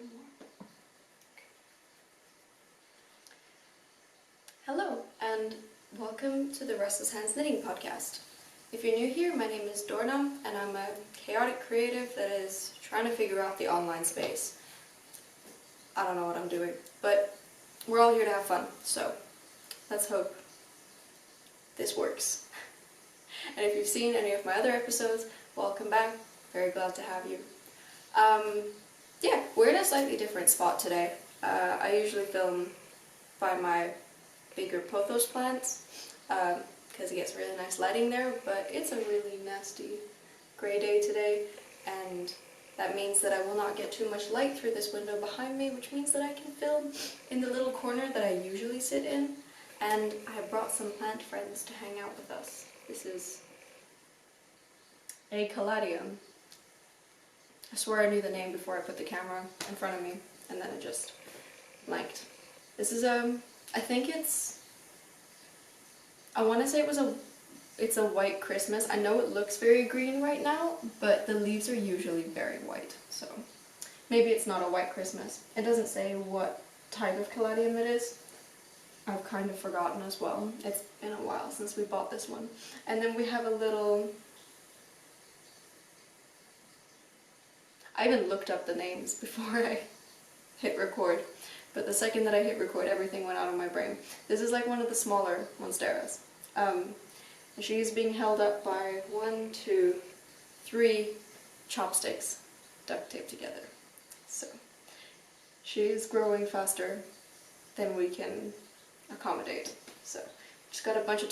more. Hello, and welcome to the Restless Hands Knitting Podcast. If you're new here, my name is Dorna, and I'm a chaotic creative that is trying to figure out the online space. I don't know what I'm doing, but we're all here to have fun, so let's hope this works. And if you've seen any of my other episodes, welcome back. Very glad to have you. Yeah, we're in a slightly different spot today. I usually film by my bigger pothos plants because it gets really nice lighting there, but it's a really nasty grey day today, and that means that I will not get too much light through this window behind me, which means that I can film in the little corner that I usually sit in, and I brought some plant friends to hang out with us. This is a caladium. I swear I knew the name before I put the camera in front of me, and then I just blanked. This is I think I want to say it's a white Christmas. I know it looks very green right now, but the leaves are usually very white, so maybe it's not a white Christmas. It doesn't say what type of caladium it is. I've kind of forgotten as well. It's been a while since we bought this one. And then we have a little... I even looked up the names before I hit record, but the second that I hit record, everything went out of my brain. This is like one of the smaller monsteras. And she's being held up by 1, 2, 3 chopsticks duct taped together. So she's growing faster than we can accommodate. So she's got a bunch of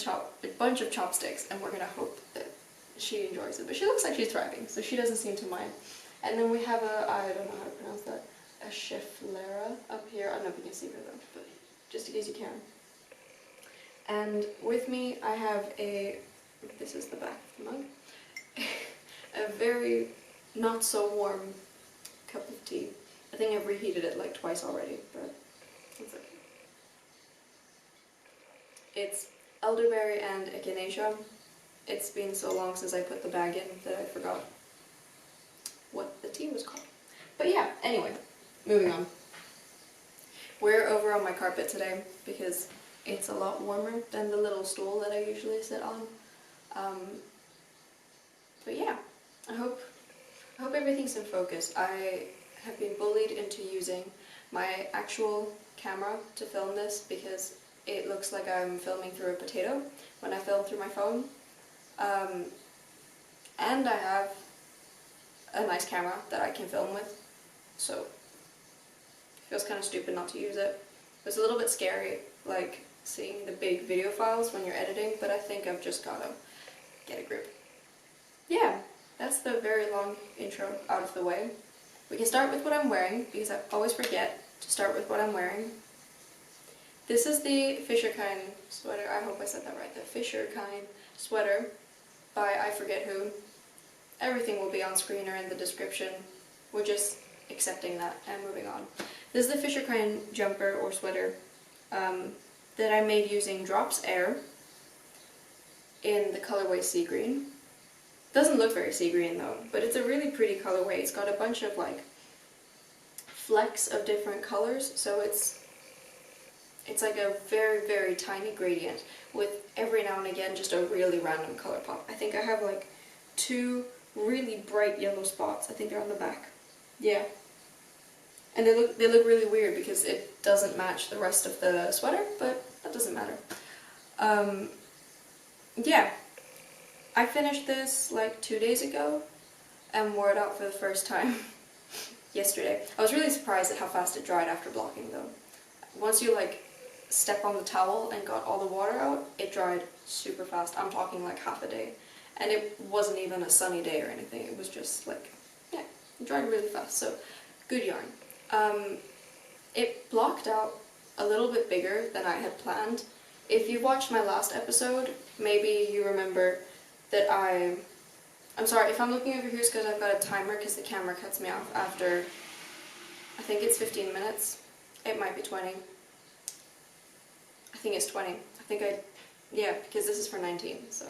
chopsticks, and we're gonna hope that she enjoys it. But she looks like she's thriving, so she doesn't seem to mind. And then we have I don't know how to pronounce that, a Schefflera up here. I don't know if you can see her though, but just in case you can. And with me I have this is the back of the mug, a very not so warm cup of tea. I think I've reheated it like twice already, but it's okay. It's elderberry and echinacea. It's been so long since I put the bag in that I forgot what the tea was called. But yeah, anyway, moving on. We're over on my carpet today because it's a lot warmer than the little stool that I usually sit on. But yeah, I hope everything's in focus. I have been bullied into using my actual camera to film this because it looks like I'm filming through a potato when I film through my phone. And I have a nice camera that I can film with, so it feels kind of stupid not to use it. It's a little bit scary, like seeing the big video files when you're editing, but I think I've just gotta get a grip. Yeah, that's the very long intro out of the way. We can start with what I'm wearing, because I always forget to start with what I'm wearing. This is the Fisherquine sweater, I hope I said that right, the Fisherquine sweater by I forget who. Everything will be on screen or in the description. We're just accepting that and moving on. This is the Fisherquine jumper or sweater that I made using Drops Air in the colorway Sea Green. Doesn't look very sea green though, but it's a really pretty colorway. It's got a bunch of like flecks of different colors, so it's like a very, very tiny gradient with every now and again just a really random color pop. I think I have like 2 really bright yellow spots. I think they're on the back. Yeah. And they look really weird because it doesn't match the rest of the sweater, but that doesn't matter. Yeah. I finished this like 2 days ago and wore it out for the first time yesterday. I was really surprised at how fast it dried after blocking though. Once you like step on the towel and got all the water out, it dried super fast. I'm talking like half a day. And it wasn't even a sunny day or anything, it was just like, yeah, it dried really fast, so good yarn. It blocked out a little bit bigger than I had planned. If you watched my last episode, maybe you remember that I'm sorry, if I'm looking over here it's because I've got a timer because the camera cuts me off after, I think it's 15 minutes, it might be 20. I think it's 20, yeah, because this is for 19, so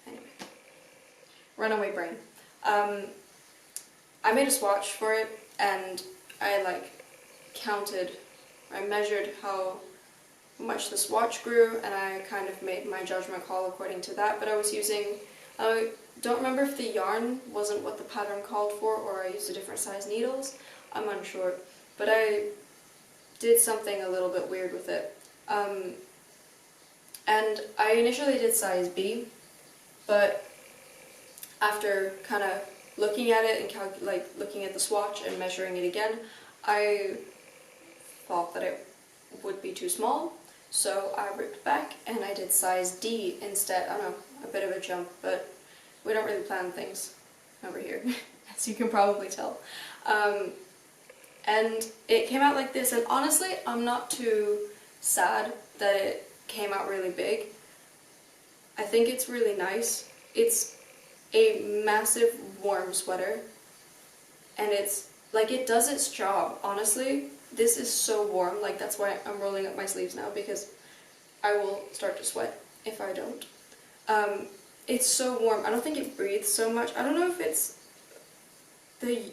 anyway. Runaway brain. I made a swatch for it, and I like counted, I measured how much the swatch grew, and I kind of made my judgment call according to that. But I was using, I don't remember if the yarn wasn't what the pattern called for, or I used a different size needles. I'm unsure, but I did something a little bit weird with it. And I initially did size B, but after kind of looking at it and looking at the swatch and measuring it again, I thought that it would be too small, so I ripped back and I did size D instead. I don't know, a bit of a jump, but we don't really plan things over here, as you can probably tell. And it came out like this, and honestly, I'm not too sad that it came out really big. I think it's really nice. It's a massive warm sweater, and it's like, it does its job. Honestly, this is so warm. Like, that's why I'm rolling up my sleeves now, because I will start to sweat if I don't. It's so warm. I don't think it breathes so much. I don't know if it's the,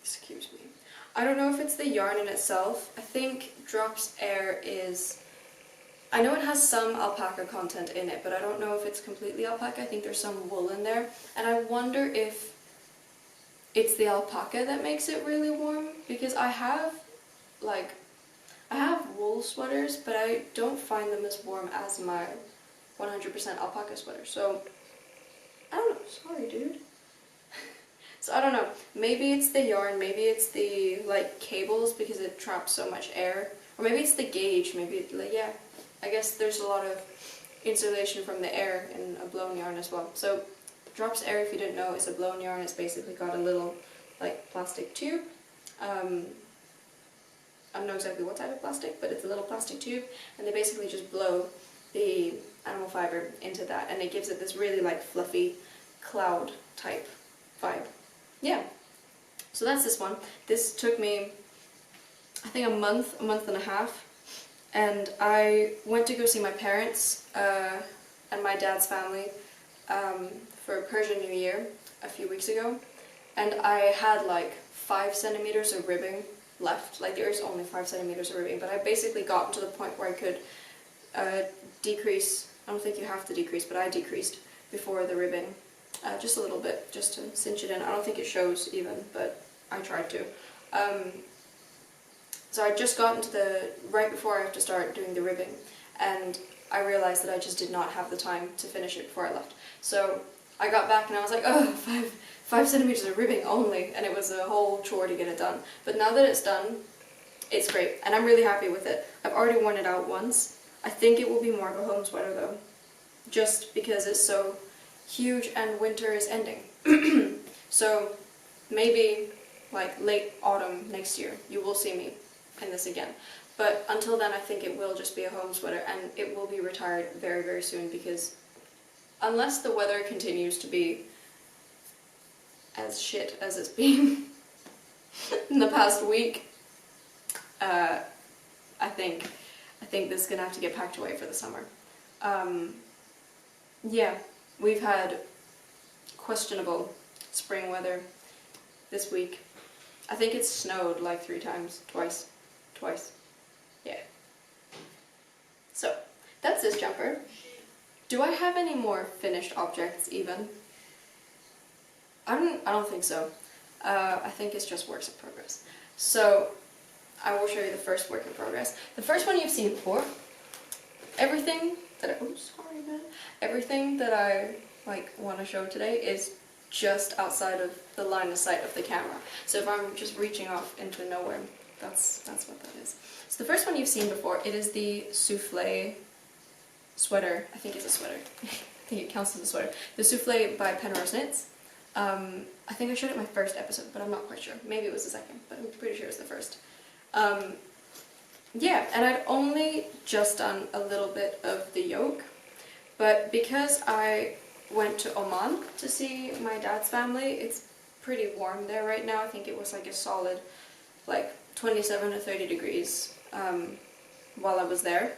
excuse me, I don't know if it's the yarn in itself. I think Drops Air is, I know it has some alpaca content in it, but I don't know if it's completely alpaca. I think there's some wool in there, and I wonder if it's the alpaca that makes it really warm, because I have wool sweaters, but I don't find them as warm as my 100% alpaca sweater. So I don't know, sorry dude. So I don't know, maybe it's the yarn, maybe it's the like cables because it traps so much air, or maybe it's the gauge, maybe like, yeah, I guess there's a lot of insulation from the air in a blown yarn as well. So Drops Air, if you didn't know, is a blown yarn. It's basically got a little like plastic tube. I don't know exactly what type of plastic, but it's a little plastic tube, and they basically just blow the animal fiber into that, and it gives it this really like fluffy cloud type vibe. Yeah, so that's this one. This took me, I think, a month and a half, and I went to go see my parents and my dad's family for Persian New Year a few weeks ago, and I had like 5 centimeters of ribbing left. Like, there's only 5 centimeters of ribbing, but I basically gotten to the point where I could decrease. I don't think you have to decrease, but I decreased before the ribbing just a little bit, just to cinch it in. I don't think it shows even, but I tried to. So I just got into the, right before I have to start doing the ribbing, and I realized that I just did not have the time to finish it before I left. So I got back and I was like, oh, 5 centimeters of ribbing only, and it was a whole chore to get it done. But now that it's done, it's great, and I'm really happy with it. I've already worn it out once. I think it will be more of a home sweater though, just because it's so huge and winter is ending. So maybe like late autumn next year you will see me in this again. But until then, I think it will just be a home sweater, and it will be retired very, very soon, because unless the weather continues to be as shit as it's been in the past week, I think this is gonna have to get packed away for the summer. Yeah, we've had questionable spring weather this week. I think it's snowed like 3 times, twice. Yeah. So that's this jumper. Do I have any more finished objects even? I don't think so. I think it's just works in progress. So I will show you the first work in progress. The first one you've seen before. Everything that I like want to show today is just outside of the line of sight of the camera. So if I'm just reaching off into nowhere, that's what that is. So the first one you've seen before, it is the Souffle sweater. I think it's a sweater. I think it counts as a sweater. The Souffle by Penrose Knits. I think I showed it in my first episode, but I'm not quite sure. Maybe it was the second, but I'm pretty sure it's the first. Yeah, and I'd only just done a little bit of the yoke, but because I went to Oman to see my dad's family, it's pretty warm there right now. I think it was like a solid like 27 to 30 degrees while I was there.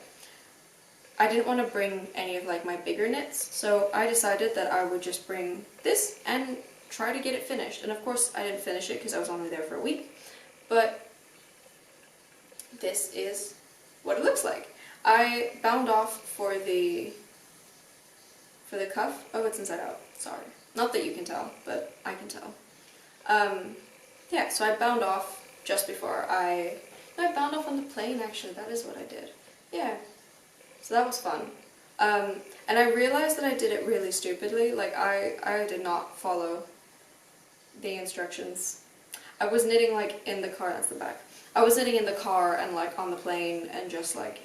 I didn't want to bring any of like my bigger knits, so I decided that I would just bring this and try to get it finished. And of course I didn't finish it because I was only there for a week, but this is what it looks like. I bound off for the cuff. Oh, it's inside out. Sorry. Not that you can tell, but I can tell. Yeah, so I bound off just before I bound off on the plane, actually. That is what I did. Yeah. So that was fun. And I realized that I did it really stupidly. Like, I did not follow the instructions. I was knitting, like, in the car. That's the back. I was knitting in the car and, like, on the plane and just, like,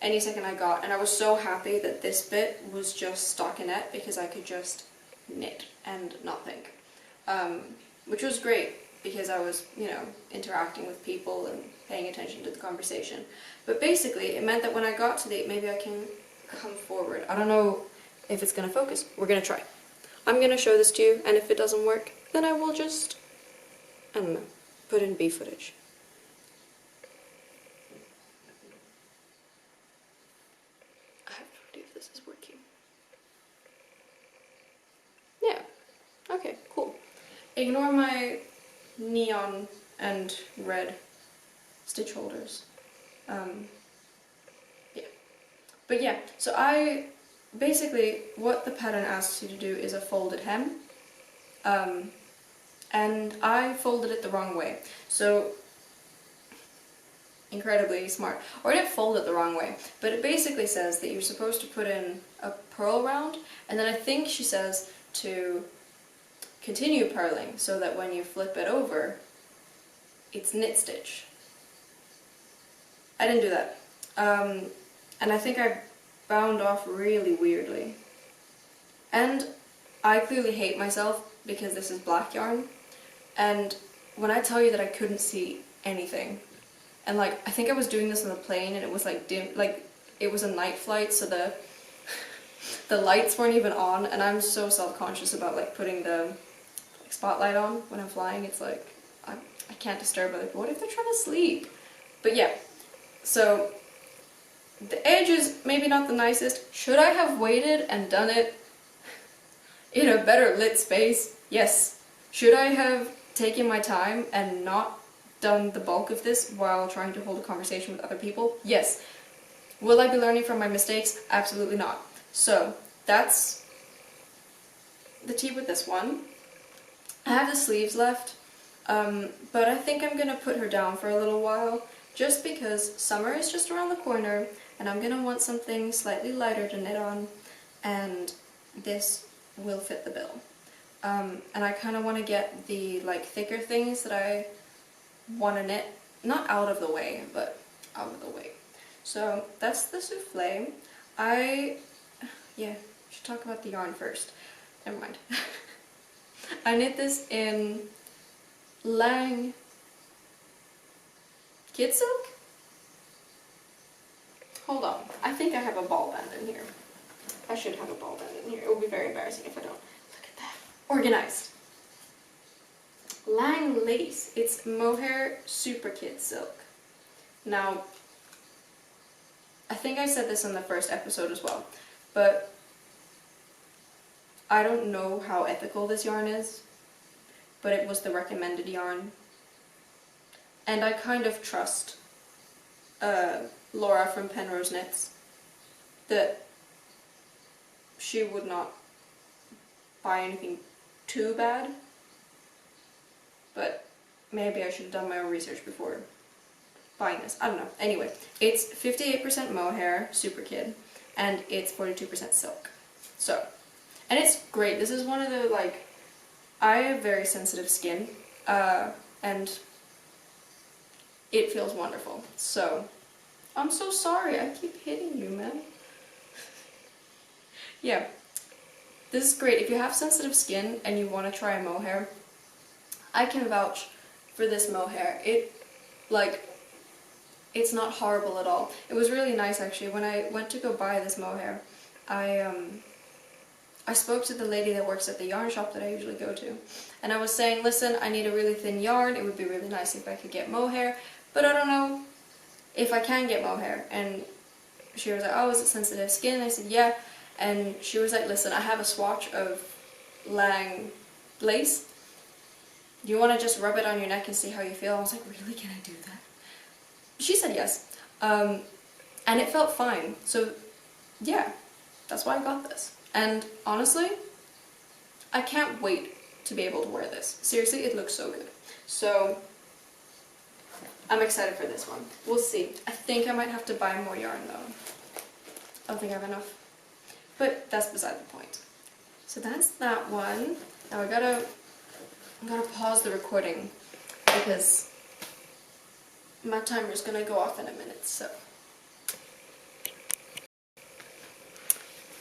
any second I got. And I was so happy that this bit was just stockinette because I could just knit and not think. Which was great because I was, you know, interacting with people and paying attention to the conversation. But basically, it meant that when I got to the, maybe I can come forward. I don't know if it's gonna focus. We're gonna try. I'm gonna show this to you, and if it doesn't work, then I will just, I don't know, put in B footage. I have no idea if this is working. Yeah. Okay, cool. Ignore my neon and red stitch holders. Yeah. But yeah, so basically what the pattern asks you to do is a folded hem. And I folded it the wrong way. So, incredibly smart. Or I didn't fold it the wrong way, but it basically says that you're supposed to put in a purl round, and then I think she says to continue purling so that when you flip it over, it's knit stitch. I didn't do that. And I think I bound off really weirdly. And I clearly hate myself because this is black yarn. And when I tell you that I couldn't see anything, and like, I think I was doing this on the plane and it was like dim, like it was a night flight, so the lights weren't even on, and I'm so self-conscious about like putting the spotlight on when I'm flying. It's like, I can't disturb other people. What if they're trying to sleep? But yeah, so the edge is maybe not the nicest. Should I have waited and done it in a better lit space? Yes. Should I have taken my time and not done the bulk of this while trying to hold a conversation with other people? Yes. Will I be learning from my mistakes? Absolutely not. So that's the tea with this one. I have the sleeves left, but I think I'm gonna put her down for a little while just because summer is just around the corner and I'm gonna want something slightly lighter to knit on, and this will fit the bill. And I kind of want to get the like thicker things that I want to knit, not out of the way, but out of the way. So that's the souffle. Yeah, should talk about the yarn first. Never mind. I knit this in Lang Kid Silk? Hold on, I think I have a ball band in here. I should have a ball band in here. It will be very embarrassing if I don't. Look at that. Organized. Lang Lace. It's Mohair Super Kid Silk. Now, I think I said this in the first episode as well, but I don't know how ethical this yarn is, but it was the recommended yarn. And I kind of trust Laura from Penrose Knits that she would not buy anything too bad, but maybe I should have done my own research before buying this. I don't know. Anyway, it's 58% mohair, Super Kid, and it's 42% silk. So, and it's great. This is one of the, like, I have very sensitive skin, and it feels wonderful. So, I'm so sorry. I keep hitting you, man. Yeah, this is great. If you have sensitive skin and you want to try a mohair, I can vouch for this mohair. It's not horrible at all. It was really nice actually. When I went to go buy this mohair, I spoke to the lady that works at the yarn shop that I usually go to, and I was saying, listen, I need a really thin yarn. It would be really nice if I could get mohair, but I don't know if I can get mohair. And she was like, oh, is it sensitive skin? I said, yeah. And she was like, listen, I have a swatch of Lang lace. do you want to just rub it on your neck and see how you feel? I was like, really, can I do that? She said yes. And it felt fine. So yeah, that's why I got this. And honestly, I can't wait to be able to wear this. Seriously, it looks so good. So I'm excited for this one. We'll see. I think I might have to buy more yarn though. I don't think I have enough. But that's beside the point. So that's that one. Now I'm gonna pause the recording because my timer's gonna go off in a minute, so.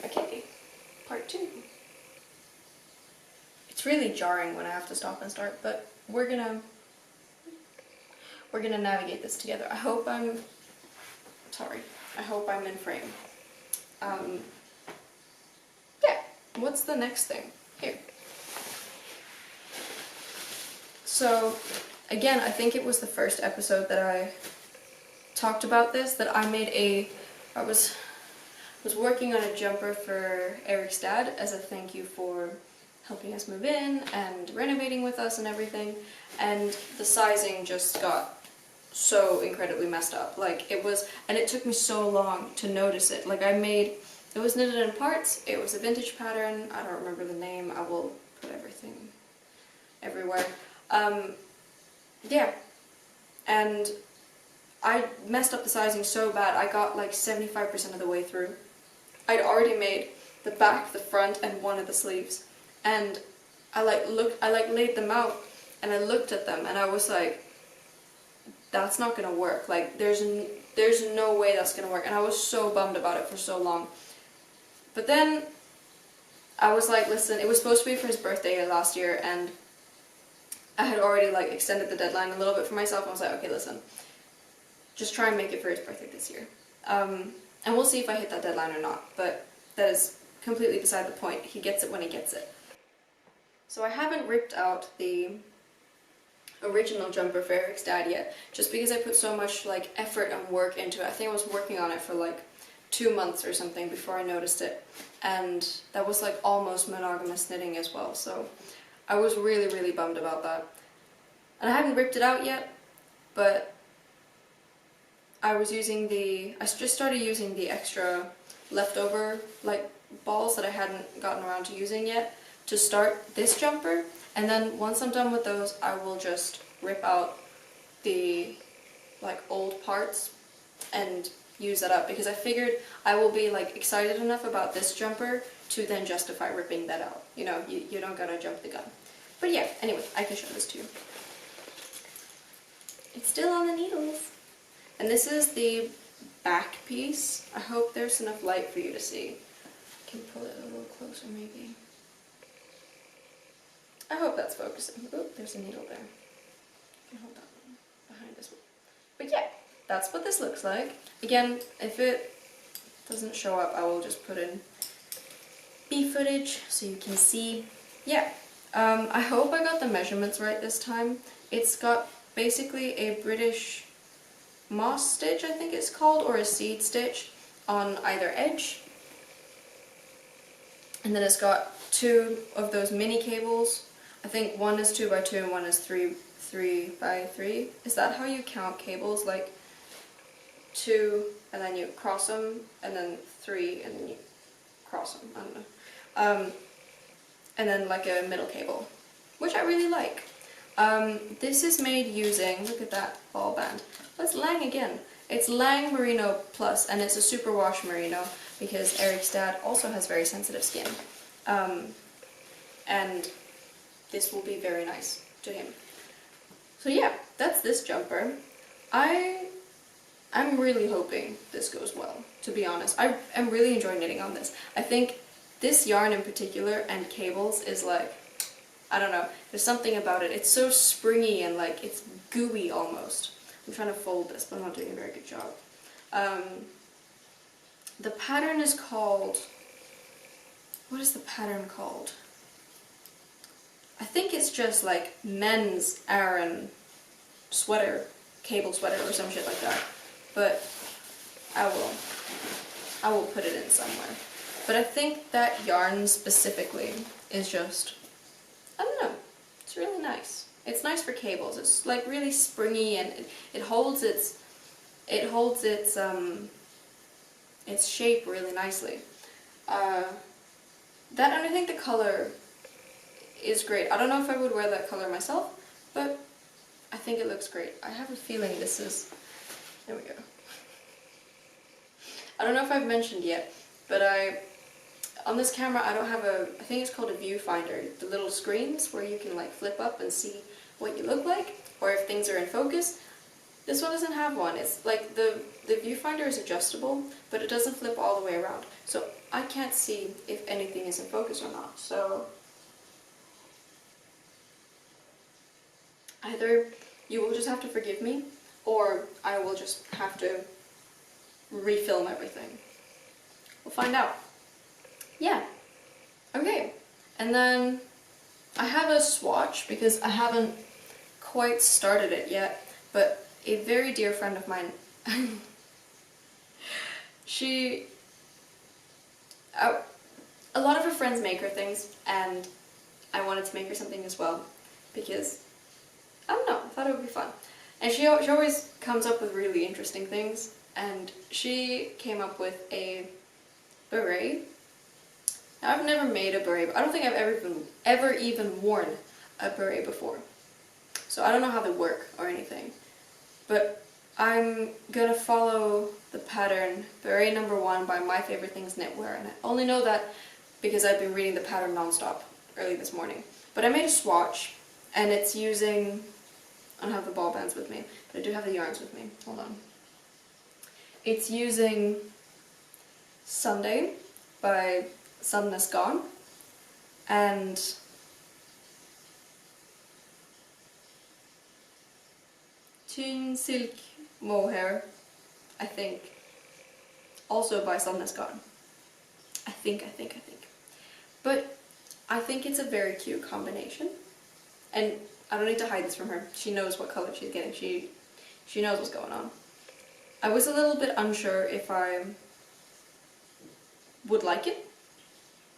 Okay, part 2. It's really jarring when I have to stop and start, but we're gonna navigate this together. I hope I'm in frame. Yeah, what's the next thing? Here. So, again, I think it was the first episode that I talked about this, that I was working on a jumper for Eric's dad as a thank you for helping us move in and renovating with us and everything, and the sizing just got so incredibly messed up. Like, and it took me so long to notice it. Like, it was knitted in parts, it was a vintage pattern, I don't remember the name, I will put everything everywhere. Yeah, and I messed up the sizing so bad, I got like 75% of the way through. I'd already made the back, the front, and one of the sleeves, and I laid them out, and I looked at them, and I was like, that's not gonna work, like, there's no way that's gonna work, and I was so bummed about it for so long. But then, I was like, listen, it was supposed to be for his birthday last year, and I had already like extended the deadline a little bit for myself. I was like, okay, listen, just try and make it for his birthday this year. And we'll see if I hit that deadline or not, but that is completely beside the point. He gets it when he gets it. So I haven't ripped out the original jumper for Eric's dad yet, just because I put so much like effort and work into it. I think I was working on it for like 2 months or something before I noticed it, and that was like almost monogamous knitting as well, so I was really, really bummed about that. And I haven't ripped it out yet, but I just started using the extra leftover like balls that I hadn't gotten around to using yet to start this jumper, and then once I'm done with those, I will just rip out the like old parts and use that up, because I figured I will be like excited enough about this jumper to then justify ripping that out. You know, you don't gotta jump the gun. But yeah, anyway, I can show this to you. It's still on the needles. And this is the back piece. I hope there's enough light for you to see. I can pull it a little closer maybe. I hope that's focusing. Oh, there's a needle there. I can hold that one behind this one. But yeah, that's what this looks like. Again, if it doesn't show up, I will just put in B footage so you can see. Yeah, I hope I got the measurements right this time. It's got basically a British moss stitch, I think it's called, or a seed stitch on either edge. And then it's got 2 of those mini cables. I think one is 2 by 2 and one is 3 by 3. Is that how you count cables? Like 2 and then you cross them, and then 3 and then you cross them. I don't know. And then like a middle cable, which I really like. This is made using, look at that ball band. That's Lang again. It's Lang Merino Plus, and it's a superwash merino because Eric's dad also has very sensitive skin. And this will be very nice to him. So yeah, that's this jumper. I'm really hoping this goes well, to be honest. I am really enjoying knitting on this. I think this yarn in particular and cables is like, I don't know, there's something about it. It's so springy and like it's gooey almost. I'm trying to fold this, but I'm not doing a very good job. The pattern is called, what is the pattern called? I think it's just like men's Aran sweater, cable sweater or some shit like that. But I will put it in somewhere. But I think that yarn specifically is just, I don't know, it's really nice. It's nice for cables. It's like really springy, and it holds its shape really nicely. That, and I think the color is great. I don't know if I would wear that color myself, but I think it looks great. I have a feeling this is, there we go. I don't know if I've mentioned yet, but on this camera I don't have I think it's called a viewfinder, the little screens where you can like flip up and see what you look like, or if things are in focus. This one doesn't have one. It's like the viewfinder is adjustable, but it doesn't flip all the way around. So I can't see if anything is in focus or not. So either you will just have to forgive me, or I will just have to refilm everything. We'll find out. Yeah. Okay. And then I have a swatch because I haven't quite started it yet, but a very dear friend of mine, a lot of her friends make her things, and I wanted to make her something as well because, I don't know, I thought it would be fun. And she always comes up with really interesting things, and she came up with a beret. Now, I've never made a beret. I don't think I've ever even worn a beret before, so I don't know how they work or anything. But I'm gonna follow the pattern Beret number 1 by My Favorite Things Knitwear, and I only know that because I've been reading the pattern non-stop early this morning. But I made a swatch, and it's using, I don't have the ball bands with me, but I do have the yarns with me. Hold on. It's using Sunday by Sandnes Garn, and Tynn silk Mohair, I think, also by Sandnes Garn. I think. But I think it's a very cute combination, and I don't need to hide this from her. She knows what color she's getting. She knows what's going on. I was a little bit unsure if I would like it.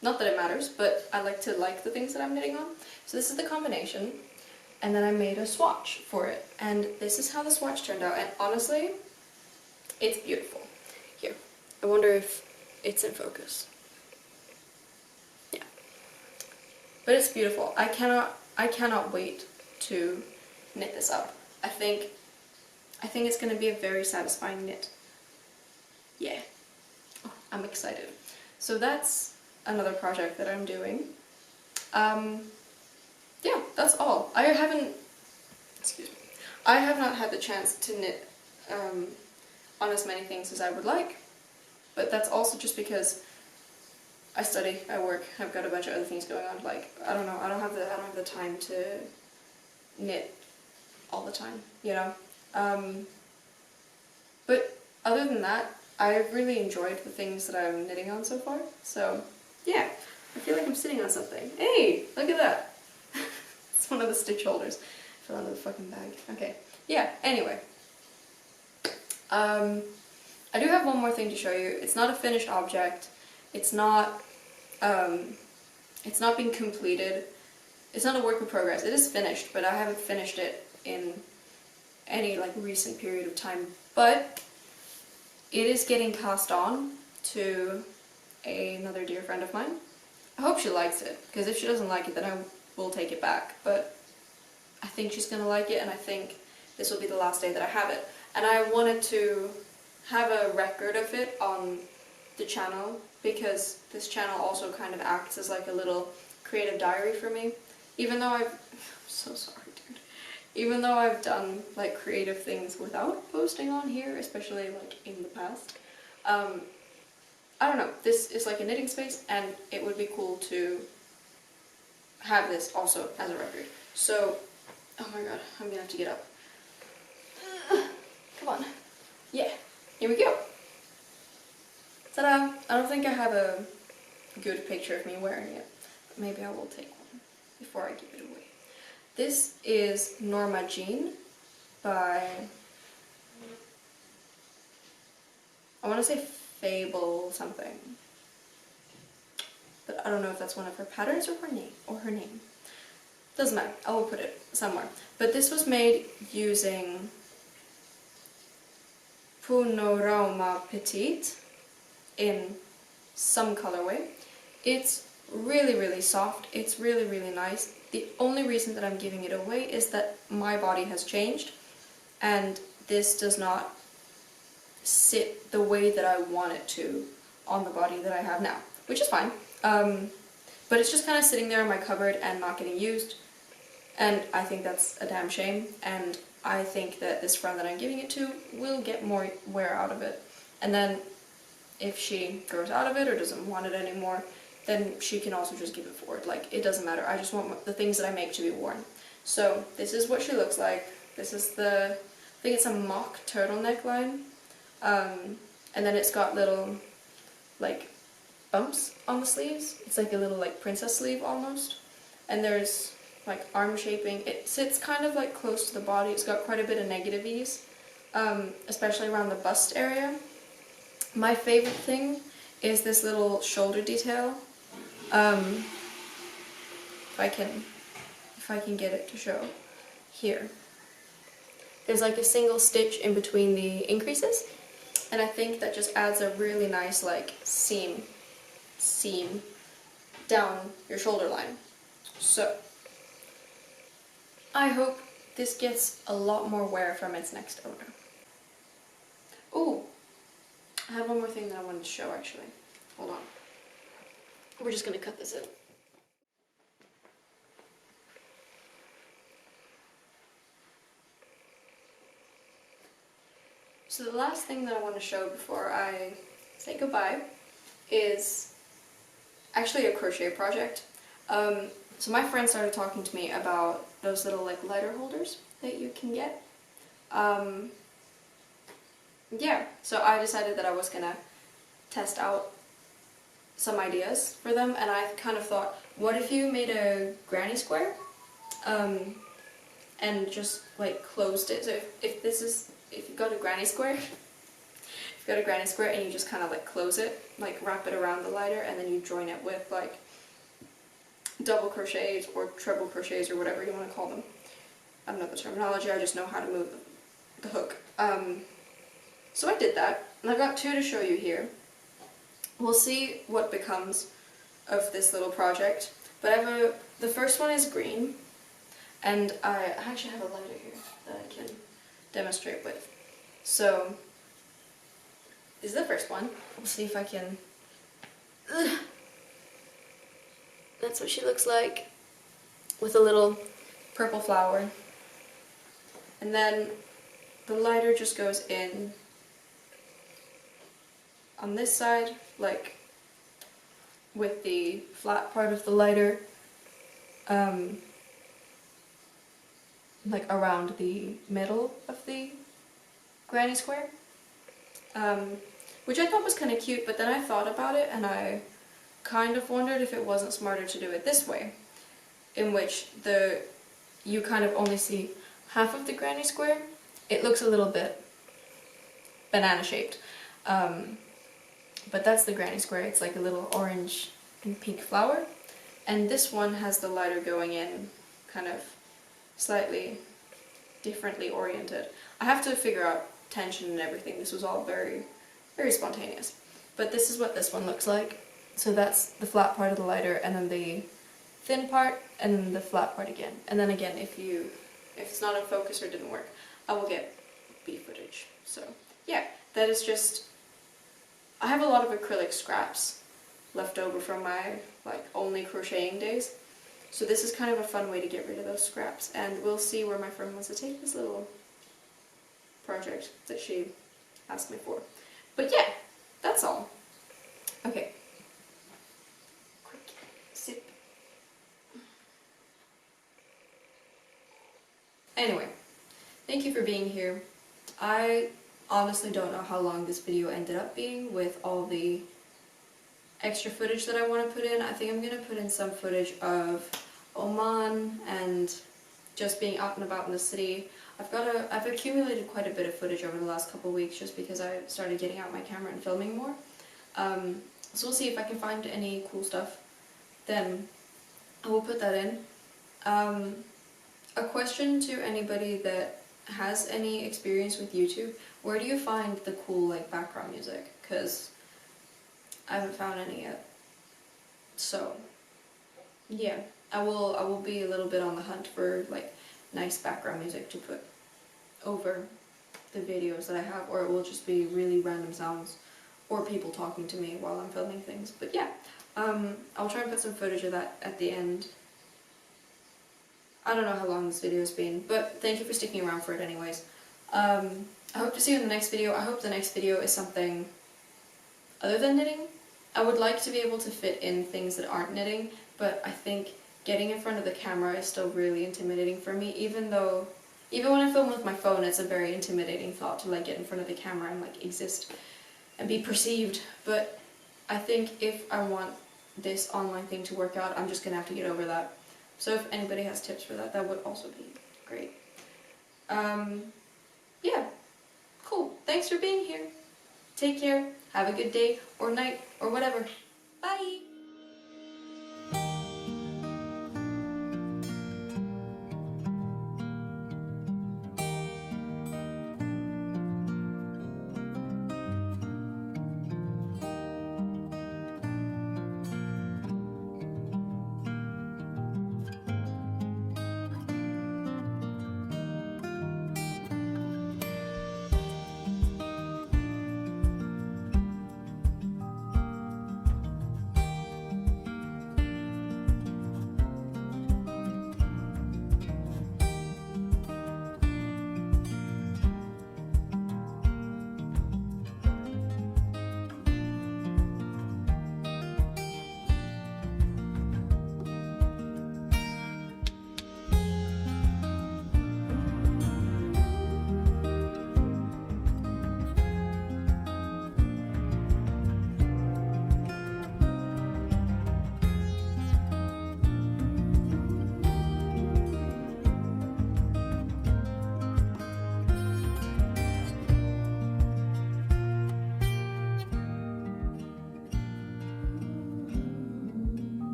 Not that it matters, but I like to like the things that I'm knitting on. So this is the combination. And then I made a swatch for it, and this is how the swatch turned out, and honestly, it's beautiful. Here, I wonder if it's in focus. Yeah. But it's beautiful. I cannot wait to knit this up. I think it's going to be a very satisfying knit. Yeah. Oh, I'm excited. So that's another project that I'm doing. Yeah, that's all. I have not had the chance to knit on as many things as I would like, but that's also just because I study, I work, I've got a bunch of other things going on. Like, I don't know, I don't have the time to knit all the time, you know. But other than that, I've really enjoyed the things that I'm knitting on so far. So yeah, I feel like I'm sitting on something. Hey, look at that. It's one of the stitch holders. I fell out of the fucking bag. Okay. Yeah, anyway. I do have one more thing to show you. It's not a finished object. It's not being completed. It's not a work in progress. It is finished, but I haven't finished it in any like recent period of time. But it is getting cast on to another dear friend of mine. I hope she likes it, because if she doesn't like it, then I will take it back. But I think she's gonna like it, and I think this will be the last day that I have it. And I wanted to have a record of it on the channel, because this channel also kind of acts as like a little creative diary for me. Even though I'm so sorry, dude. Even though I've done like creative things without posting on here, especially like in the past, I don't know, this is like a knitting space, and it would be cool to have this also as a record. So, oh my god, I'm gonna have to get up. Come on. Yeah, here we go. Ta-da! I don't think I have a good picture of me wearing it, but maybe I will take one before I give it away. This is NORMA jean by, I want to say Fabel something, but I don't know if that's one of her patterns or her name. Doesn't matter, I will put it somewhere. But this was made using Panorama Petite in some colorway. It's really soft, it's really nice. The only reason that I'm giving it away is that my body has changed and this does not sit the way that I want it to on the body that I have now, which is fine. But it's just kind of sitting there in my cupboard and not getting used, and I think that's a damn shame, and I think that this friend that I'm giving it to will get more wear out of it. And then if she grows out of it or doesn't want it anymore, then she can also just give it forward. Like, it doesn't matter. I just want the things that I make to be worn. So this is what she looks like. This is the, I think it's a mock turtleneck line. And then it's got little, like, bumps on the sleeves. It's like a little, like, princess sleeve almost. And there's like arm shaping. It sits kind of like close to the body. It's got quite a bit of negative ease, especially around the bust area. My favorite thing is this little shoulder detail. If I can get it to show here. There's like a single stitch in between the increases, and I think that just adds a really nice like seam down your shoulder line. So I hope this gets a lot more wear from its next owner. Ooh, I have one more thing that I wanted to show actually. Hold on. We're just gonna cut this in. So the last thing that I want to show before I say goodbye is actually a crochet project. So my friend started talking to me about those little like lighter holders that you can get. Yeah, so I decided that I was gonna test out some ideas for them, and I kind of thought, what if you made a granny square and just like closed it? So if you've got a granny square, and you just kind of like close it, like wrap it around the lighter, and then you join it with like double crochets or treble crochets or whatever you want to call them. I don't know the terminology, I just know how to move the hook. So I did that, and I've got two to show you here. We'll see what becomes of this little project, but the first one is green, and I actually have a lighter here that I can demonstrate with. So this is the first one. We'll see if I can... That's what she looks like, with a little purple flower. And then the lighter just goes in on this side, like with the flat part of the lighter, like around the middle of the granny square, which I thought was kind of cute, but then I thought about it and I kind of wondered if it wasn't smarter to do it this way, in which you kind of only see half of the granny square. It looks a little bit banana shaped, but that's the granny square. It's like a little orange and pink flower, and this one has the lighter going in kind of slightly differently oriented. I have to figure out tension and everything. This was all very spontaneous, but this is what this one looks like. So that's the flat part of the lighter, and then the thin part, and then the flat part again. And then again, if it's not in focus or didn't work, I will get B footage. So yeah, that is just... I have a lot of acrylic scraps left over from my like only crocheting days. So this is kind of a fun way to get rid of those scraps, and we'll see where my friend wants to take this little project that she asked me for. But yeah, that's all. Okay. Quick sip. Anyway, thank you for being here. I honestly don't know how long this video ended up being with all the extra footage that I want to put in. I think I'm going to put in some footage of Oman and just being out and about in the city. I've accumulated quite a bit of footage over the last couple of weeks just because I started getting out my camera and filming more. So we'll see if I can find any cool stuff. Then I will put that in. A question to anybody that has any experience with YouTube, where do you find the cool like background music? Because I haven't found any yet. So yeah, I will be a little bit on the hunt for like nice background music to put over the videos that I have, or it will just be really random sounds or people talking to me while I'm filming things. But yeah, I'll try and put some footage of that at the end. I don't know how long this video has been, but thank you for sticking around for it anyways. I hope to see you in the next video. I hope the next video is something other than knitting. I would like to be able to fit in things that aren't knitting, but I think getting in front of the camera is still really intimidating for me, even when I film with my phone, it's a very intimidating thought to like get in front of the camera and like exist and be perceived. But I think if I want this online thing to work out, I'm just gonna have to get over that. So if anybody has tips for that, that would also be great. Yeah, cool. Thanks for being here. Take care. Have a good day or night or whatever. Bye!